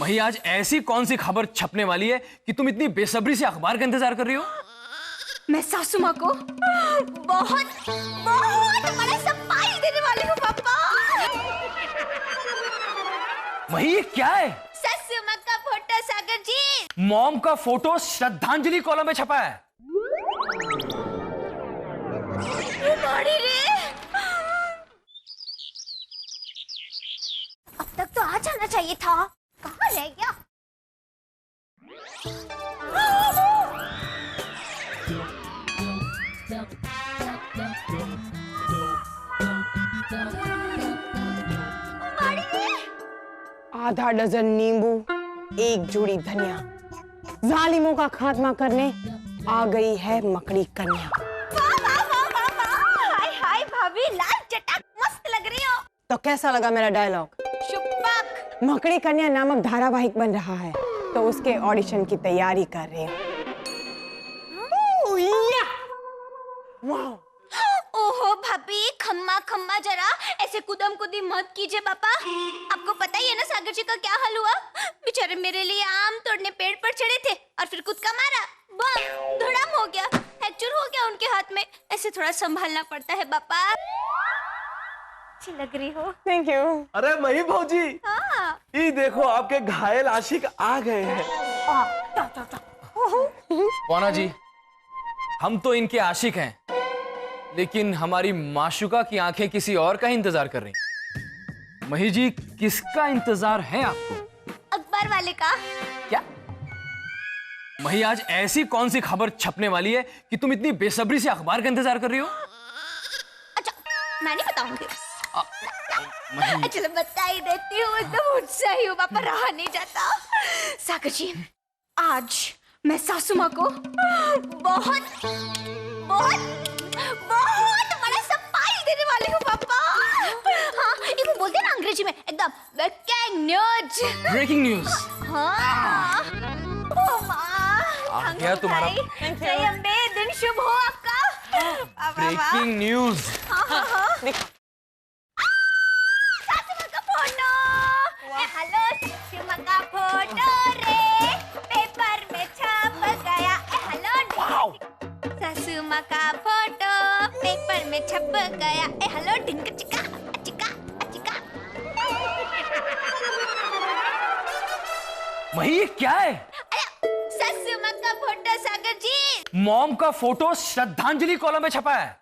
वही आज ऐसी कौन सी खबर छपने वाली है कि तुम इतनी बेसब्री से अखबार का इंतजार कर रही हो? मैं सासू माँ को बहुत बहुत बड़ा सरप्राइज देने वाली हूँ पापा। वही ये क्या है? सासू माँ का फोटो सागर जी। मॉम का फोटो श्रद्धांजलि कॉलम में छपा है। बड़ी रे, अब तक तो आ जाना चाहिए था, कहाँ रह गया? आधा डजन नींबू, एक जोड़ी धनिया, जालिमों का खात्मा करने आ गई है मकड़ी कन्या। वाह वाह वाह वाह वाह, हाय हाय भाभी, लाल चटक मस्त लग रही हो। तो कैसा लगा मेरा डायलॉग? शुभक। मकड़ी कन्या नामक धारावाहिक बन रहा है, तो उसके ऑडिशन की तैयारी कर रही हूँ। वाह! ओहो भाभी, खम्मा खम्मा जरा ऐसे कुदम कुदी मत कीजिए पापा। आपको पता ही है ना सागर जी का क्या हाल हुआ? बेचारे मेरे लिए आम तोड़ने पेड़ पर चढ़े थे और फिर कूदका मारा, बम धड़ाम हो गया, फ्रैक्चर हो गया उनके हाथ में। ऐसे थोड़ा संभालना पड़ता है पापा। अच्छी लग रही हो। Thank you. अरे मही भौजी, हाँ। ये देखो आपके घायल आशिक आ गए हैं। पौना जी, हम तो इनके आशिक हैं, लेकिन हमारी माशुका की आंखें किसी और का ही इंतजार कर रही। मही जी, किसका इंतजार है आपको? अखबार वाले का। क्या? मही, आज ऐसी कौन सी खबर छपने वाली है कि तुम इतनी बेसब्री से अखबार का इंतजार कर रही हो? अच्छा, मैं नहीं बताऊंगी। मही, चलो बता ही देती हूँ, एकदम उत्साही ही हूँ पापा, रहा नहीं जाता। सागर जी, आज मैं सासू माँ को बहुत बहुत बहुत बड़ा सरप्राइज देने वाली हूँ पापा। हाँ, ये वो बोलते हैं ना अंग्रेजी में, एकदम ब्रेकिंग न्यूज। Breaking news. हाँ। ओ माँ, आ गया तुम्हारा जय अम्बे, दिन शुभ हो आपका। Breaking news. सासू माँ का फोटो। हेलो, सासू माँ का फोटो रे, पेपर में छप गया। हेलो, सासू माँ का फोटो पेपर में छप गया। हेलो, डिंग चिका चिका चिका। मही, ये क्या है? अरे, सासू माँ का फोटो सागर जी। मॉम का फोटो श्रद्धांजलि कॉलम में छपा है।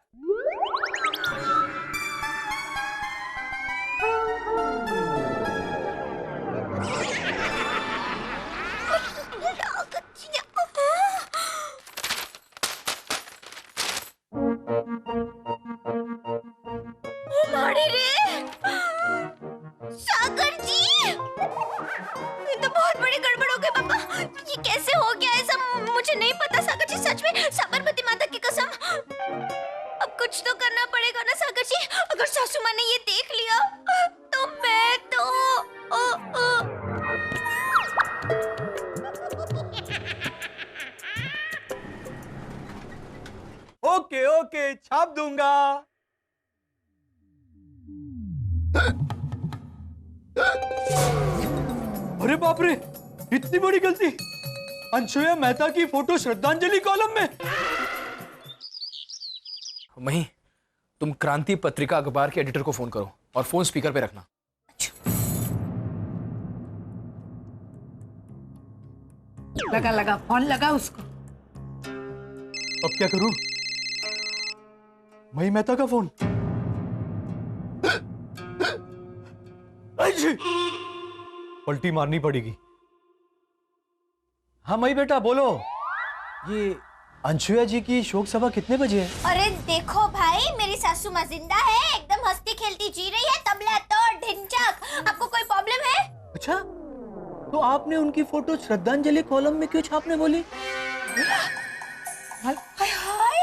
सागर जी, ये तो बहुत बड़ी गड़बड़ हो गई पापा। ये कैसे हो गया ऐसा, मुझे नहीं पता सागर जी, सच में साबरमती माता की कसम। अब कुछ तो करना पड़ेगा ना सागर जी। अगर सासू माँ ने ये देख लिया तो मैं तो ओके ओके, छाप दूंगा। अरे बाप रे, इतनी बड़ी गलती। अंशुया मेहता की फोटो श्रद्धांजलि कॉलम में। मही, तुम क्रांति पत्रिका अखबार के एडिटर को फोन करो और फोन स्पीकर पे रखना। लगा लगा फोन लगा उसको। अब क्या करूं? मही मेहता का फोन। पलटी मारनी पड़ेगी। हाँ मही बेटा बोलो, ये अंशुया जी की शोक सभा कितने बजे है? अरे देखो भाई, मेरी सासू माँ जिंदा है, एकदम हंसती खेलती जी रही है, तबला तोड़ ढिंचक। आपको कोई प्रॉब्लम है? अच्छा, तो आपने उनकी फोटो श्रद्धांजलि कॉलम में क्यों छापने बोली? हाय हाय,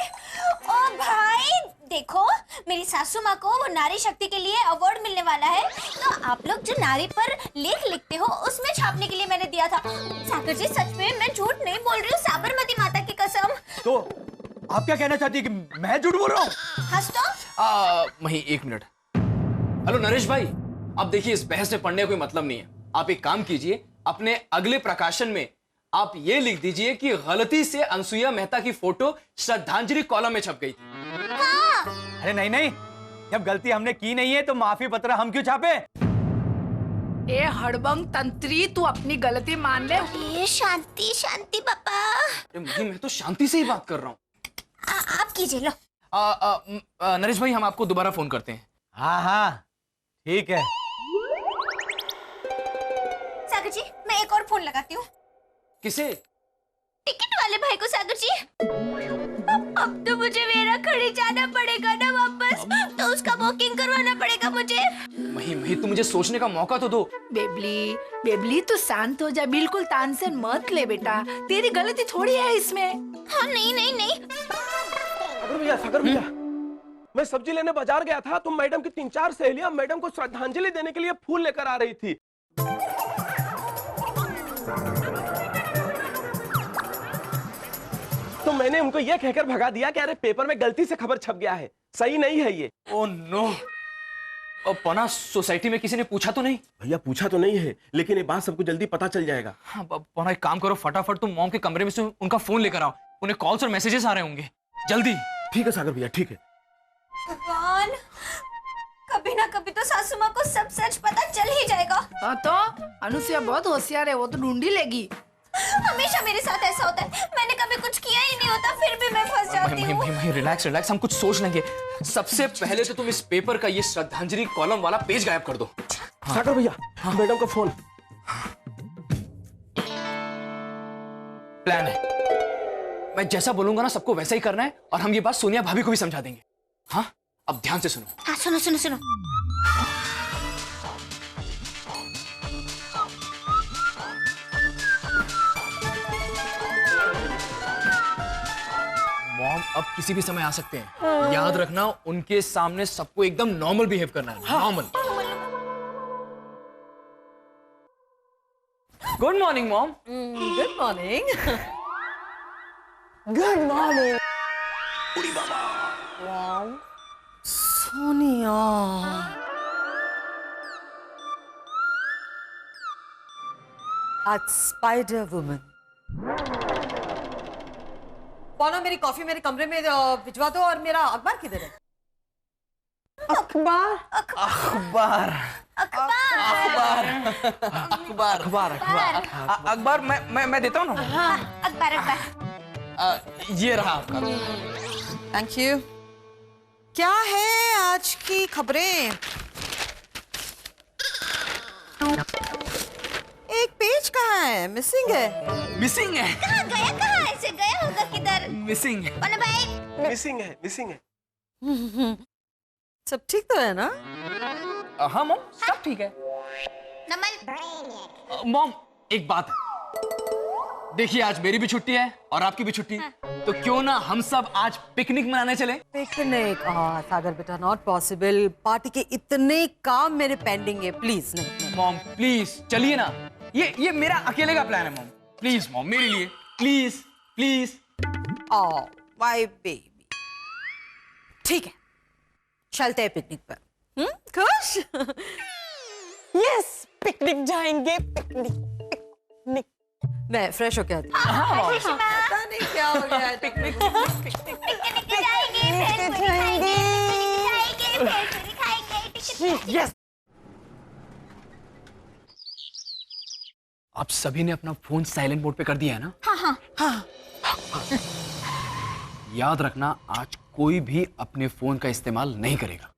ओ भाई देखो, मेरी सासू माँ को वो नारी शक्ति के लिए अवार्ड मिलने वाला है, तो आप लोग जो नारी पर लेख लिखते हो उसमें छापने के लिए मैंने दिया था। सागर जी, सच में मैं झूठ नहीं बोल रही हूँ, साबरमती माता की कसम। तो आप क्या कहना चाहती है कि मैं झूठ बोल रहा हूँ? हंस तो। मही, एक मिनट। हेलो नरेश भाई, अब देखिए, इस बहस में पढ़ने का कोई मतलब नहीं है। आप एक काम कीजिए, अपने अगले प्रकाशन में आप ये लिख दीजिए कि गलती से अनसुईया मेहता की फोटो श्रद्धांजलि कॉलम में छप गई थी। अरे नहीं नहीं, जब गलती हमने की नहीं है तो माफी पत्र हम क्यों छापे? ए हड़बंग तंत्री, तू अपनी गलती मान ले। ये शांति शांति पापा। अरे मैं तो शांति से ही बात कर रहा हूँ। आप कीजिए लो। नरेश भाई, हम आपको दोबारा फोन करते हैं। हाँ हाँ ठीक है। सागर जी, मैं एक और फोन लगाती हूँ। किसे? टिकट वाले भाई को। सागर जी, अब तो मुझे मेरा खड़ी जाना पड़ेगा ना वापस, तो उसका बुकिंग करवाना पड़ेगा मुझे। मही तू मुझे सोचने का मौका तो दो। बेबली बेबली, तू शांत हो जा, बिल्कुल तानसेन मत ले बेटा, तेरी गलती थोड़ी है इसमें। हाँ नहीं नहीं नहीं। सागर भैया, मैं सब्जी लेने बाजार गया था तो मैडम की 3-4 सहेलियां मैडम को श्रद्धांजलि देने के लिए फूल लेकर आ रही थी। तो मैंने उनको ये कहकर भगा दिया कि अरे पेपर में गलती से खबर छप गया है, सही नहीं है ये। Oh no. और पना सोसाइटी में किसी ने पूछा तो नहीं? भैया पूछा तो नहीं है, लेकिन ये बात सबको जल्दी पता चल जाएगा। हाँ पना, एक काम करो, फटाफट तुम मॉम के कमरे में से उनका फोन लेकर आओ। उन्हें कॉल्स और मैसेजेस आ रहे होंगे, जल्दी। ठीक है सागर भैया, ठीक है। भगवान, कभी ना कभी तो सासू माँ को सब सच पता चल ही जाएगा। हाँ तो अनुसुईया बहुत होशियार है, वो तो ढूंढ ही लेगी। हमेशा मेरे साथ ऐसा होता है, मैंने कभी कुछ किया ही नहीं होता, फिर भी मैं फंस जाती हूँ। रिलैक्स रिलैक्स, हम कुछ सोच लेंगे। सबसे पहले तो तुम इस पेपर का ये श्रद्धांजलि कॉलम वाला पेज गायब कर दो। सागर भैया, मैडम का फोन। प्लान है, मैं जैसा बोलूंगा ना सबको वैसा ही करना है, और हम ये बात सोनिया भाभी को भी समझा देंगे। हाँ, अब ध्यान से सुनो। हाँ सुनो सुनो सुनो। मॉम अब किसी भी समय आ सकते हैं। याद रखना, उनके सामने सबको एकदम नॉर्मल बिहेव करना है। Normal. Good morning mom. Good morning. Good morning. Sonia, आज स्पाइडर वुमन। पौना, मेरी कॉफी मेरे कमरे में भिजवा दो, और मेरा अखबार किधर है? अखबार? अखबार अखबार अखबार अखबार अखबार मैं देता हूँ ना। हाँ, अखबार अखबार। ये रहा आपका। Thank you. क्या है आज की खबरें? एक पेज कहाँ है? मिसिंग है। मिसिंग है? कहाँ गया? कहाँ ऐसे गया होगा किधर? मिसिंग है। पन्ना भाई, मिसिंग है, मिसिंग है। सब ठीक तो है ना? हाँ मॉम, सब ठीक है। नमन। मॉम एक बात है, देखिए आज मेरी भी छुट्टी है और आपकी भी छुट्टी, तो क्यों ना हम सब आज पिकनिक मनाने चले? पिकनिक? सागर बेटा, नॉट पॉसिबल। पार्टी के इतने काम मेरे पेंडिंग है, प्लीज नहीं। मॉम प्लीज चलिए ना, ये मेरा अकेले का प्लान है मॉम। प्लीज मॉम, मेरे लिए प्लीज प्लीज। माय बेबी, ठीक है, चलते हैं पिकनिक पर। खुश? यस, पिकनिक जाएंगे। Picnic picnic. मैं फ्रेश होके आती हूँ। पता नहीं क्या हो गया है। पिकनिक पिकनिक जाएंगे, भेलपुरी खाएंगे, पिकनिक जाएंगे, भेलपुरी खाएंगे। यस। आप सभी ने अपना फोन साइलेंट मोड पे कर दिया है ना? हाँ हाँ। याद रखना, आज कोई भी अपने फोन का इस्तेमाल नहीं करेगा,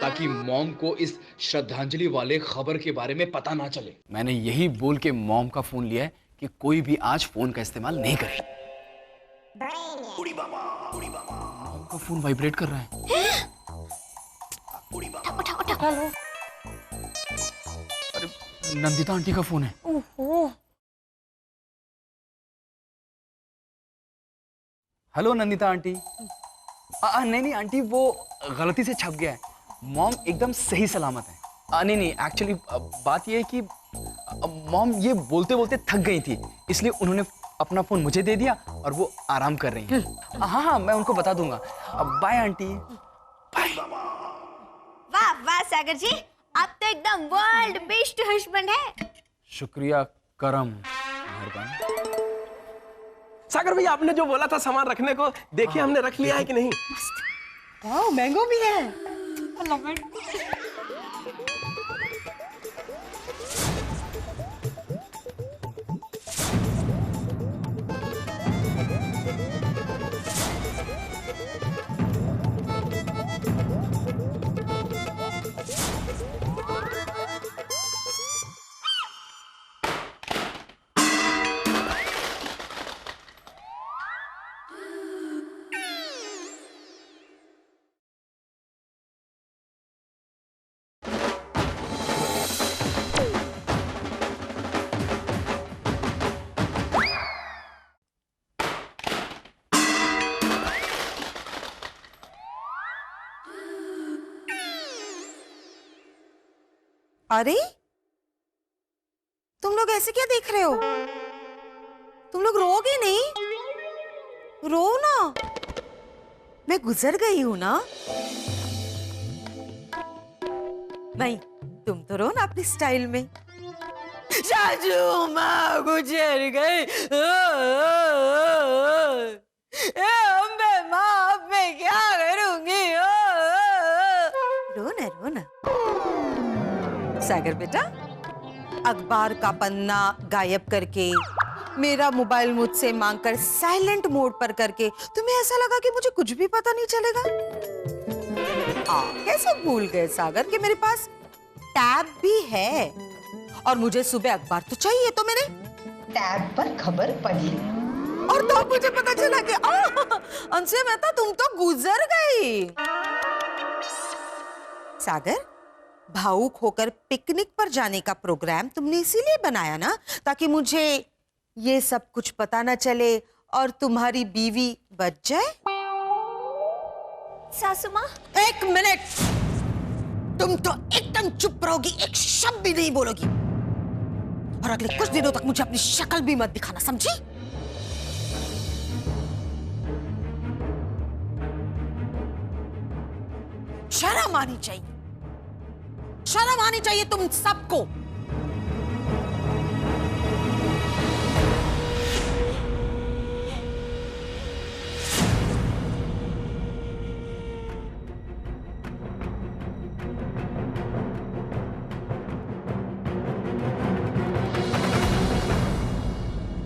ताकि मॉम को इस श्रद्धांजलि वाले खबर के बारे में पता ना चले। मैंने यही बोल के मॉम का फोन लिया है कि कोई भी आज फोन का इस्तेमाल नहीं करे। मॉम का फोन वाइब्रेट कर रहा है। उठा उठा। अरे नंदिता आंटी का फोन है। Hello Nandita aunty. नहीं आंटी, वो गलती से छप गया है। मॉम एकदम सही सलामत है। नहीं एक्चुअली बात ये है कि मॉम ये बोलते बोलते थक गई थी, इसलिए उन्होंने अपना फोन मुझे दे दिया और वो आराम कर रही हैं। हाँ मैं उनको बता दूंगा। Bye aunty. बाय। वाह वाह सागर जी, आप तो एकदम वर्ल्ड बेस्ट हस्बैंड है। शुक्रिया करम मेहरबानी। सागर भैया आपने जो बोला था सामान रखने को, देखिए हमने रख लिया है कि नहीं। वाह मैंगो भी है। अरे तुम लोग ऐसे क्या देख रहे हो? तुम लोग रोगे नहीं? रो ना, मैं गुजर गई हूं ना। नहीं, तुम तो रो ना अपनी स्टाइल में। सासू माँ गुजर गई, अम्बे माँ अब मैं क्या करूंगी? रो ना। सागर बेटा, अखबार का पन्ना गायब करके, मेरा मोबाइल मुझसे मांगकर साइलेंट मोड पर करके तुम्हें ऐसा लगा कि मुझे कुछ भी पता नहीं चलेगा? कैसे भूल गए सागर कि मेरे पास टैब भी है और मुझे सुबह अखबार तो चाहिए, तो मैंने टैब पर खबर पढ़ी और तो मुझे पता चला कि अंशुया मेहता तुम तो गुजर गई। सागर, भावुक होकर पिकनिक पर जाने का प्रोग्राम तुमने इसीलिए बनाया ना, ताकि मुझे ये सब कुछ पता न चले और तुम्हारी बीवी बच जाए। सासू माँ, एक मिनट, तुम तो एकदम चुप रहोगी, एक शब्द भी नहीं बोलोगी और अगले कुछ दिनों तक मुझे अपनी शक्ल भी मत दिखाना, समझी? शर्म आनी चाहिए, शर्म आनी चाहिए तुम सबको।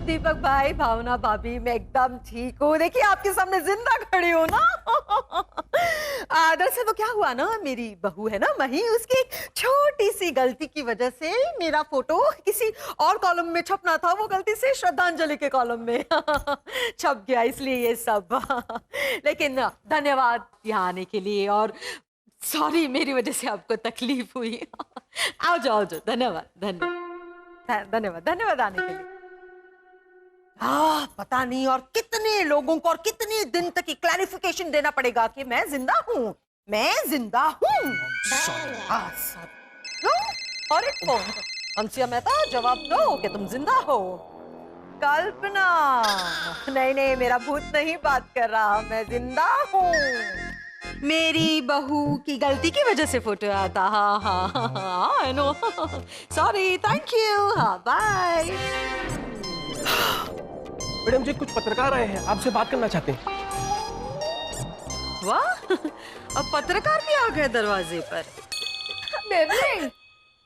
दीपक भाई, भावना भाभी, मैं एकदम ठीक हूँ। देखिए आपके सामने जिंदा खड़ी हूँ ना। दरअसल वो क्या हुआ ना, मेरी बहू है ना मही, उसकी एक छोटी सी गलती की वजह से मेरा फोटो किसी और कॉलम में छपना था, वो गलती से श्रद्धांजलि के कॉलम में छप गया, इसलिए ये सब। लेकिन धन्यवाद यहाँ आने के लिए और सॉरी मेरी वजह से आपको तकलीफ हुई। आओ जाओ, धन्यवाद धन्यवाद आने के लिए। पता नहीं और कितने लोगों को और कितने दिन तक क्लैरिफिकेशन देना पड़ेगा कि मैं जिंदा हूँ, मैं जिंदा हूँ। और एक फोन, अंशुया मेहता जवाब दो कि तुम जिंदा हो। कल्पना, नहीं मेरा भूत नहीं बात कर रहा, मैं जिंदा हूँ। मेरी बहू की गलती की वजह से फोटो आया था। हाँ I know, sorry, thank you, हाँ बाय। मैडम जी, कुछ पत्रकार आए हैं, आपसे बात करना चाहते हैं। वाह, अब पत्रकार भी आ गए दरवाजे पर। बेबी,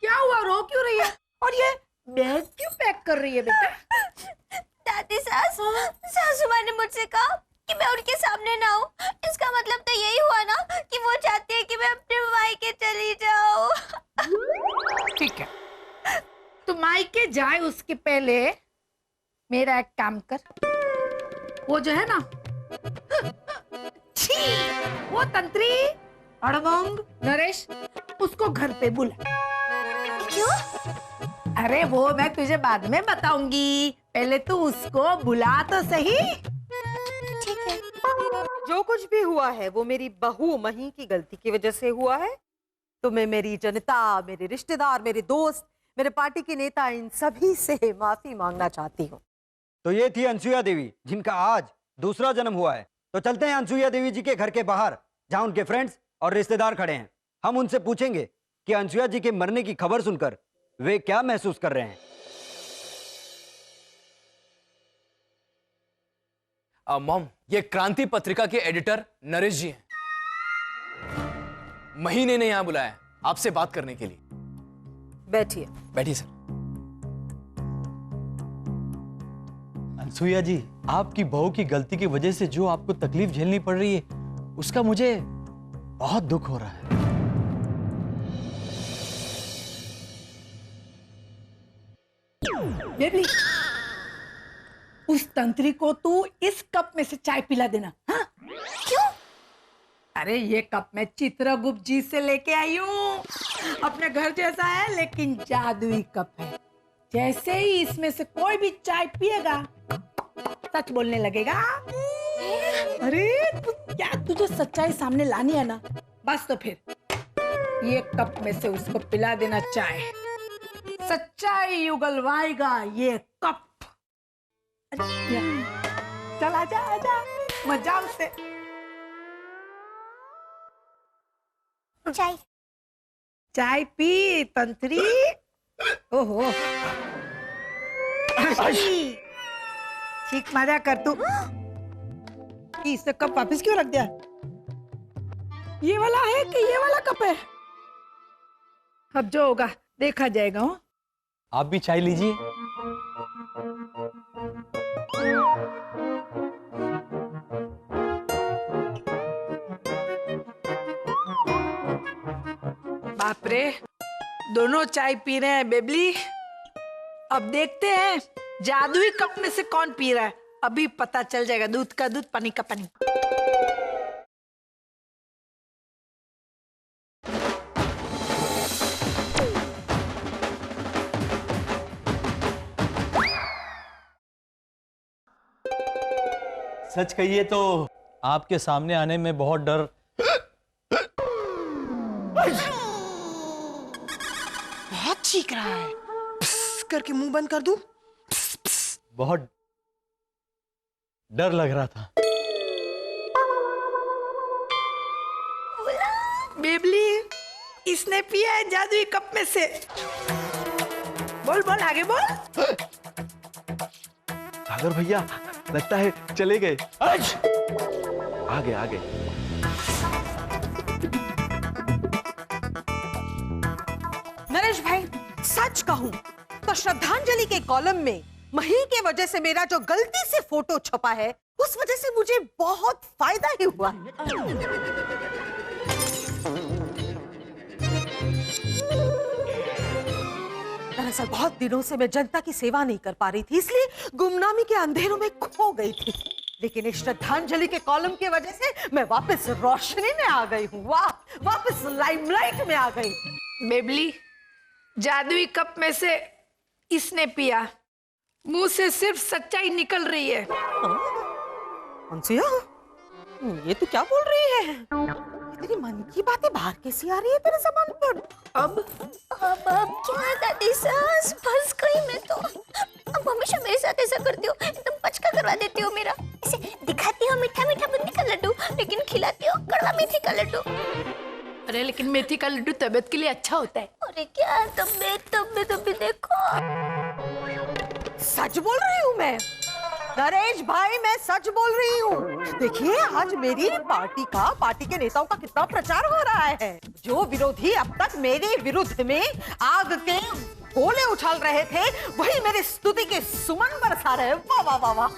क्या हुआ, रो क्यों रही है? और ये बैग क्यों पैक कर रही है बेटा? दादी सासू माँ ने मुझसे कहा कि मैं उनके सामने ना हूँ। इसका मतलब तो यही हुआ ना कि वो चाहती है कि मैं अपने मायके चली जाऊँ। ठीक है, तो मायके जाए उसके पहले मेरा एक काम कर, वो जो है ना वो तंत्री अड़बंग नरेश, उसको घर पे बुला। क्यों? अरे वो मैं तुझे बाद में बताऊंगी, पहले तू उसको बुला तो सही। ठीक है। जो कुछ भी हुआ है वो मेरी बहू मही की गलती की वजह से हुआ है। तो मैं मेरी जनता, मेरे रिश्तेदार, मेरे दोस्त, मेरे पार्टी के नेता, इन सभी से माफी मांगना चाहती हूँ। तो ये थी अनसुया देवी, जिनका आज दूसरा जन्म हुआ है। तो चलते हैं अनसुया देवी जी के घर के बाहर, जहां उनके फ्रेंड्स और रिश्तेदार खड़े हैं। हम उनसे पूछेंगे कि अनसुया जी के मरने की खबर सुनकर वे क्या महसूस कर रहे हैं। मॉम, ये क्रांति पत्रिका के एडिटर नरेश जी हैं। महीने ने यहां बुलाया है आपसे बात करने के लिए। बैठिए। बैठिए सर। अनसुईया जी, आपकी बहू की गलती की वजह से जो आपको तकलीफ झेलनी पड़ रही है उसका मुझे बहुत दुख हो रहा है। बेबी, उस तंत्री को तू इस कप में से चाय पिला देना। हाँ? क्यों? अरे ये कप मैं चित्रगुप्त जी से लेके आई हूँ। अपने घर जैसा है लेकिन जादुई कप है। जैसे ही इसमें से कोई भी चाय पिएगा सच बोलने लगेगा। अरे क्या तुझे सच्चाई सामने लानी है ना, बस तो फिर ये कप में से उसको पिला देना चाय। सच्चाई उगलवाएगा ये कप। चल आजा आजा, मजा उसे। चाय चाय पी तंत्री। ओहो, ठीक मजा कर तू। इससे कप वापस क्यों रख दिया? ये वाला है कि ये वाला कप है? अब जो होगा देखा जाएगा। हो? आप भी चाय लीजिए। बाप रे, दोनों चाय पी रहे हैं बेबली। अब देखते हैं जादुई कप में से कौन पी रहा है। अभी पता चल जाएगा। दूध का दूध, पानी का पानी। सच कहिए तो आपके सामने आने में बहुत डर। बहुत चीख रहा है। करके मुंह बंद कर दूं? बहुत डर लग रहा था। बेबली, इसने पिया है जादुई कप में से। बोल बोल, आगे बोल। सागर भैया, लगता है चले गए। आगे आगे। नरेश भाई, सच कहूं तो श्रद्धांजलि के कॉलम में मही के वजह से मेरा जो गलती से फोटो छपा है उस वजह से मुझे बहुत फायदा ही हुआ। दरअसल बहुत दिनों से मैं जनता की सेवा नहीं कर पा रही थी, इसलिए गुमनामी के अंधेरों में खो गई थी। लेकिन इस श्रद्धांजलि के कॉलम की वजह से मैं वापस रोशनी में आ गई हूँ। वाह, वापस लाइमलाइट में आ गई। बेबली, जादुई कप में से इसने पिया। मुंह से सिर्फ सच्चाई निकल रही है। अनसुया, ये तू क्या बोल रही है? तेरी मन की बातें बाहर कैसी आ रही है तेरे ज़बान पर? अब क्या है दादी सास, फंस गई मैं तो। अब हमेशा मेरे साथ ऐसा करती हो, एकदम पचका करवा देती हो मेरा। ऐसे दिखाती हो मीठा मीठा बूंदी का लड्डू, लेकिन खिलाती हो कड़वा मेथी का लड्डू। अरे लेकिन मेथी का लड्डू तबीयत के लिए अच्छा होता है। अरे क्या तबीयत अभी देखो। सच बोल रही हूँ मैं नरेश भाई, मैं सच बोल रही हूँ। देखिए, आज मेरी पार्टी के नेताओं का कितना प्रचार हो रहा है। जो विरोधी अब तक मेरे विरुद्ध में आग के गोले उछाल रहे थे, वही मेरी स्तुति के सुमन बरसा रहे। वाह वाह वाह वाह।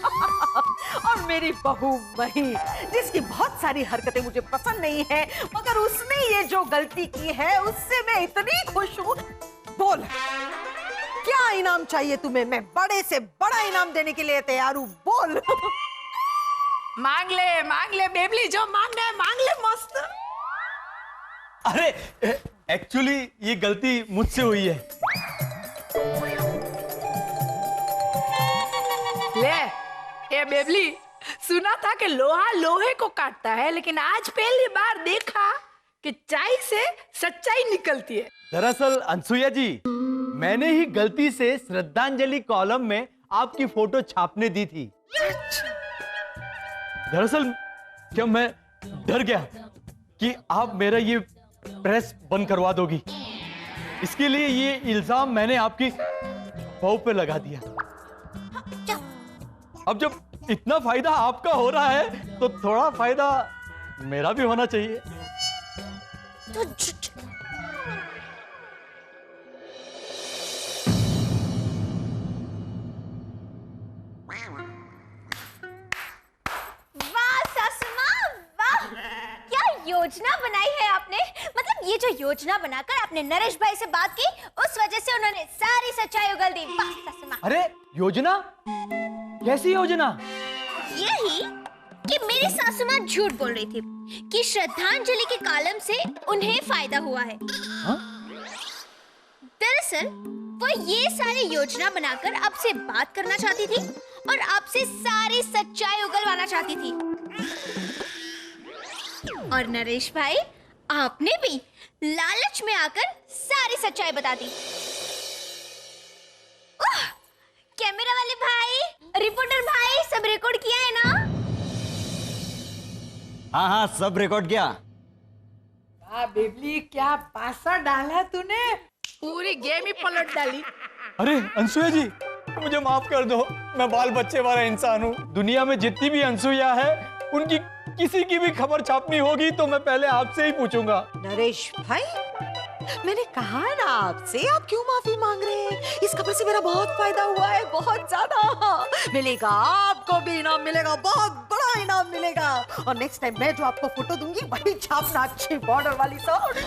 और मेरी बहू मही, जिसकी बहुत सारी हरकतें मुझे पसंद नहीं है, मगर उसने ये जो गलती की है उससे मैं इतनी खुश हूँ। बोल, क्या इनाम चाहिए तुम्हें? मैं बड़े से बड़ा इनाम देने के लिए तैयार हूँ। बोल। मांग ले बेबली, जो मांगना है मांग ले मस्त। अरे एक्चुअली ये गलती मुझसे हुई है। ले, ये बेबली, सुना था कि लोहा लोहे को काटता है, लेकिन आज पहली बार देखा कि चाय से सच्चाई निकलती है। दरअसल अनसुईया जी, मैंने ही गलती से श्रद्धांजलि कॉलम में आपकी फोटो छापने दी थी। दरअसल जब मैं डर गया कि आप मेरा ये प्रेस बंद करवा दोगी, इसके लिए ये इल्जाम मैंने आपकी बहू पे लगा दिया। अब जब इतना फायदा आपका हो रहा है तो थोड़ा फायदा मेरा भी होना चाहिए। तो वाह सासू माँ, वाह! क्या योजना बनाई है आपने। मतलब ये जो योजना बनाकर आपने नरेश भाई से बात की, उस वजह से उन्होंने सारी सच्चाई उगल दी। वाह सासू माँ। अरे योजना? कैसी योजना? यही कि मेरी सासू माँ झूठ बोल रही थी कि श्रद्धांजलि के कॉलम से उन्हें फायदा हुआ है। दरअसल वो ये सारी योजना बनाकर आपसे बात करना चाहती थी और आपसे सारी सच्चाई उगलवाना चाहती थी। और नरेश भाई, आपने भी लालच में आकर सारी सच्चाई बता दी। कैमरा वाले भाई, रिपोर्टर भाई, सब रिकॉर्ड किया है ना? हाँ हाँ, सब रिकॉर्ड किया। वाह बेबली, क्या पासा डाला तूने, पूरी गेम ही पलट डाली। अरे अंसुया जी, मुझे माफ कर दो, मैं बाल बच्चे वाला इंसान हूँ। दुनिया में जितनी भी अंसुया है, उनकी किसी की भी खबर छापनी होगी तो मैं पहले आपसे ही पूछूंगा। नरेश भाई, मैंने कहा ना आपसे, आप क्यों माफी मांग रहे हैं? इस खबर से मेरा बहुत फायदा हुआ है, बहुत ज्यादा मिलेगा। आपको भी इनाम मिलेगा, बहुत बड़ा इनाम मिलेगा। और नेक्स्ट टाइम मैं जो आपको फोटो दूंगी वही छापना, अच्छी बॉर्डर वाली सर।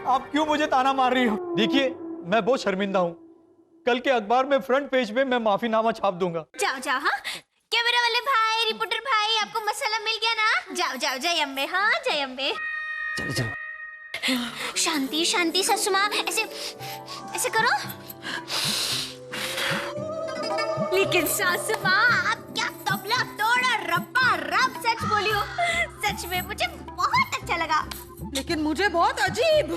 आप क्यों मुझे ताना मार रही हो? देखिए, मैं बहुत शर्मिंदा हूँ। कल के अखबार में फ्रंट पेज पे मैं माफीनामा छाप दूंगा। जाओ जाओ। हाँ, कैमरा वाले भाई, रिपोर्टर भाई, आपको मसाला मिल गया ना? जाओ जाओ, जय अम्बे। हाँ, जय अम्बे। चलो चलो। शांति शांति सासू माँ, ऐसे ऐसे करो। लेकिन सासू माँ, आप क्या तबला तोड़ा रब्बा रब सच बोली हो। सच में मुझे बहुत अच्छा लगा। लेकिन मुझे बहुत अजीब।